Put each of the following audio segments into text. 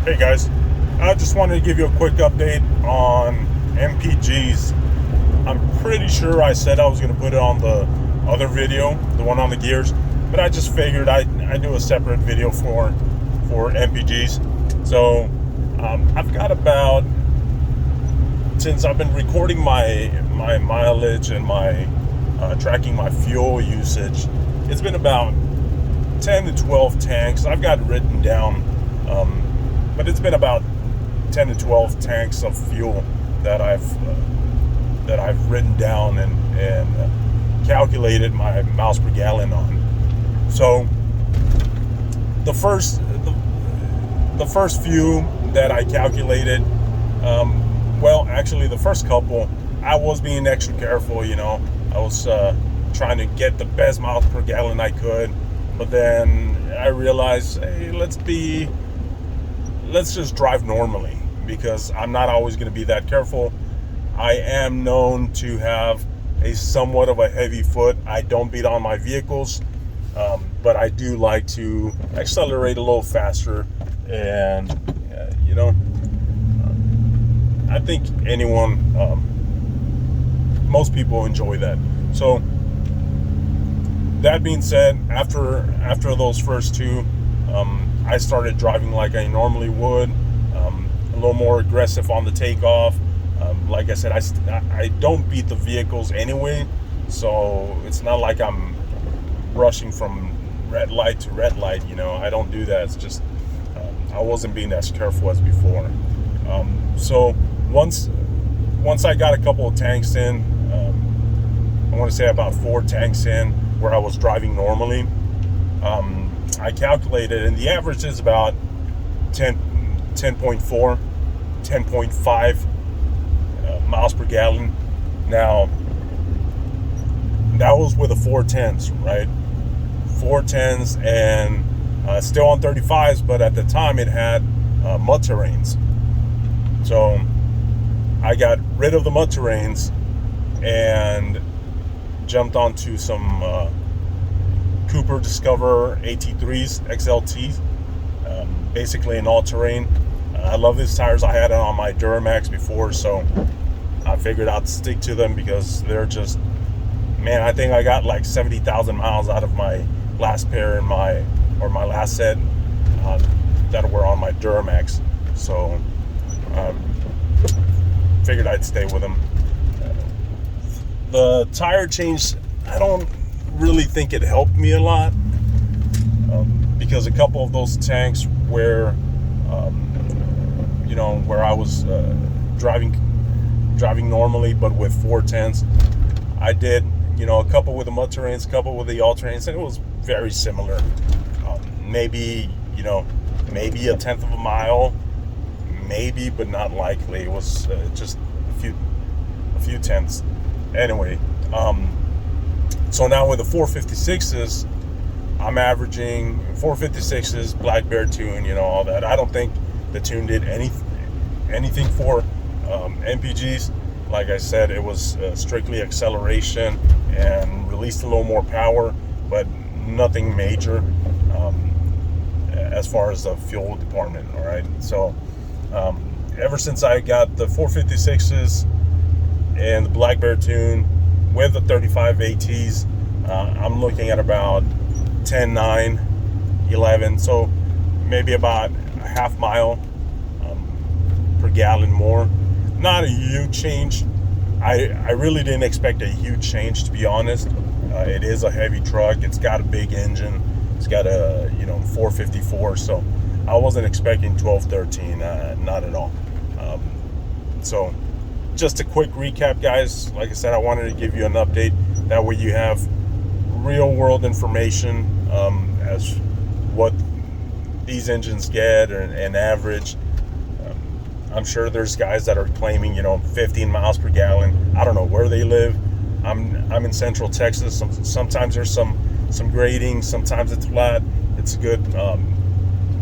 Hey guys, I just wanted to give you a quick update on MPGs. I'm pretty sure I said I was going to put it on the other video, the one on the gears, but I just figured I'd do a separate video for MPGs. So I've got about, since I've been recording my mileage and my tracking my fuel usage, it's been about 10 to 12 tanks. I've got it written down, but it's been about 10 to 12 tanks of fuel that I've written down and calculated my miles per gallon on. So the first few that I calculated, well, actually the first couple, I was being extra careful. I was trying to get the best miles per gallon I could. But then I realized, hey, let's just drive normally, because I'm not always going to be that careful. I am known to have a somewhat of a heavy foot. I don't beat on my vehicles, but I do like to accelerate a little faster. And, I think most people enjoy that. So, that being said, after those first two, I started driving like I normally would, a little more aggressive on the takeoff. Like I said, I don't beat the vehicles anyway, so it's not like I'm rushing from red light to red light. I don't do that. It's just I wasn't being as careful as before. So once I got a couple of tanks in, I want to say about 4 tanks in, where I was driving normally, I calculated, and the average is about 10.4, 10.5 miles per gallon. Now, that was with a 410s, right? 410s, and still on 35s, but at the time it had mud terrains. So I got rid of the mud terrains and jumped onto some Cooper Discover AT3s XLT, basically an all-terrain. I love these tires. I had it on my Duramax before, so I figured I'd stick to them because they're just, man, I think I got like 70,000 miles out of my last pair in my last set that were on my Duramax. So figured I'd stay with them. The tire change, I don't really think it helped me a lot, because a couple of those tanks where I was driving normally, but with 410s, I did a couple with the mud terrains, a couple with the all terrains, and it was very similar. Maybe a tenth of a mile, maybe, but not likely. It was just a few tenths. Anyway, so now with the 456s, I'm averaging 456s, Black Bear tune, all that. I don't think the tune did anything for MPGs. Like I said, it was strictly acceleration and released a little more power, but nothing major as far as the fuel department. All right, so ever since I got the 456s and the Black Bear tune with the 35 ATs, I'm looking at about 10.9, 11, so maybe about a half mile per gallon more. Not a huge change. I really didn't expect a huge change, to be honest. It is a heavy truck. It's got a big engine. It's got a 454, so I wasn't expecting 12, 13, not at all. So just a quick recap, guys. Like I said, I wanted to give you an update. That way you have real world information as what these engines get and average. I'm sure there's guys that are claiming 15 miles per gallon. I don't know where they live. I'm in Central Texas. Sometimes there's some grading, sometimes it's flat. It's a good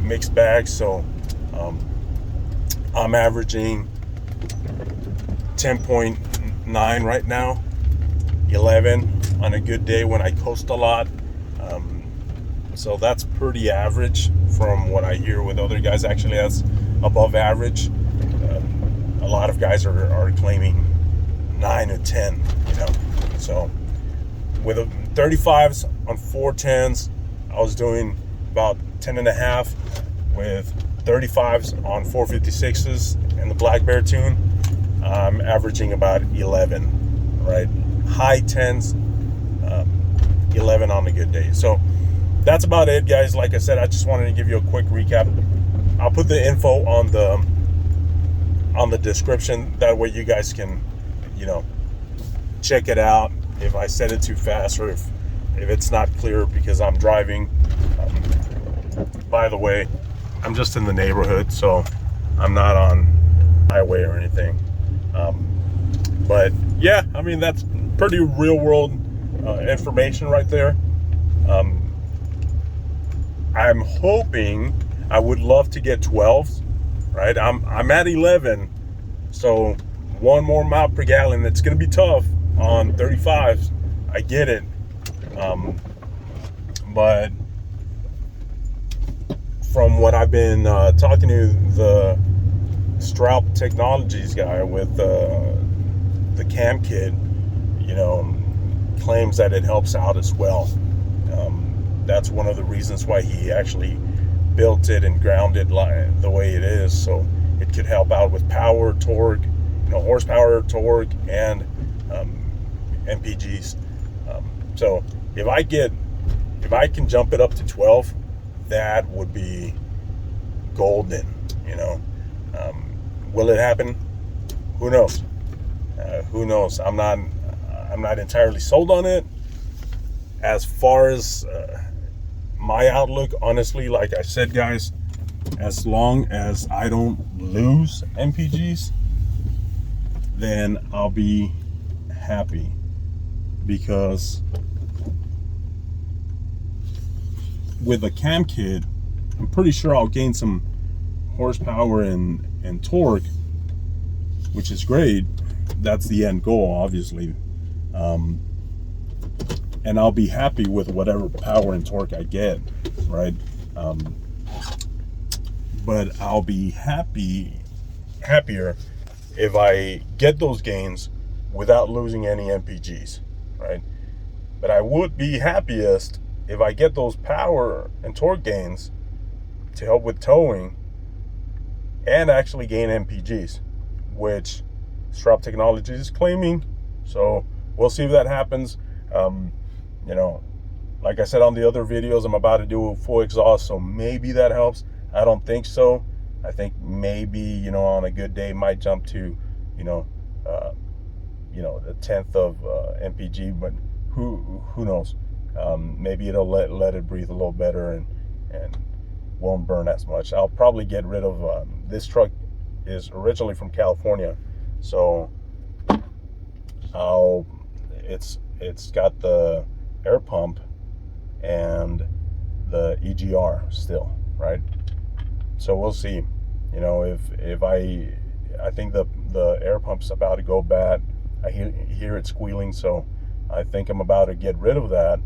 mixed bag. So I'm averaging 10.9 right now, 11 on a good day when I coast a lot. So that's pretty average from what I hear with other guys. Actually, above average. A lot of guys are claiming 9 or 10, you know. So with a 35s on 410s, I was doing about 10 and a half. With 35s on 456s and the Black Bear tune, I'm averaging about 11, right? High 10s, 11 on a good day. So that's about it, guys. Like I said, I just wanted to give you a quick recap. I'll put the info on the description. That way you guys can, you know, check it out if I said it too fast or if it's not clear because I'm driving. By the way, I'm just in the neighborhood, so I'm not on highway or anything. But yeah, I mean, that's pretty real world information right there. I'm hoping, I would love to get 12s, right? I'm at 11, so 1 more mile per gallon. It's going to be tough on 35s. I get it. But from what I've been talking to the Straub Technologies guy with the cam kit, you know, claims that it helps out as well. That's one of the reasons why he actually built it and ground it the way it is, so it could help out with power, torque, you know, horsepower, torque, and MPGs. So if I can jump it up to 12, that would be golden, you know. Will it happen? Who knows? Who knows? I'm not entirely sold on it. As far as my outlook, honestly, like I said, guys, as long as I don't lose MPGs, then I'll be happy, because with a cam kit, I'm pretty sure I'll gain some horsepower and torque, which is great. That's the end goal, obviously. And I'll be happy with whatever power and torque I get, right? But I'll be happier if I get those gains without losing any MPGs, right? But I would be happiest if I get those power and torque gains to help with towing and actually gain MPGs, which Straub Technologies is claiming. So we'll see if that happens. You know, like I said on the other videos, I'm about to do a full exhaust, so maybe that helps. I don't think so. I think maybe, you know, on a good day might jump to, you know, the 10th of MPG, but who knows? Maybe it'll let it breathe a little better and won't burn as much. I'll probably get rid of this truck is originally from California, so it's got the air pump and the EGR still, right? So we'll see. You know, if I think the air pump's about to go bad. I hear it squealing, so I think I'm about to get rid of that,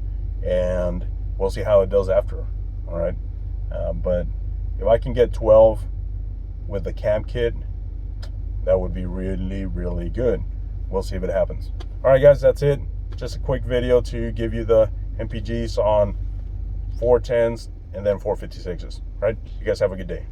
and we'll see how it does after. All right, but if I can get 12 with the cam kit, that would be really, really good. We'll see if it happens. All right, guys, that's it. Just a quick video to give you the MPGs on 410s and then 456s. Right? You guys have a good day.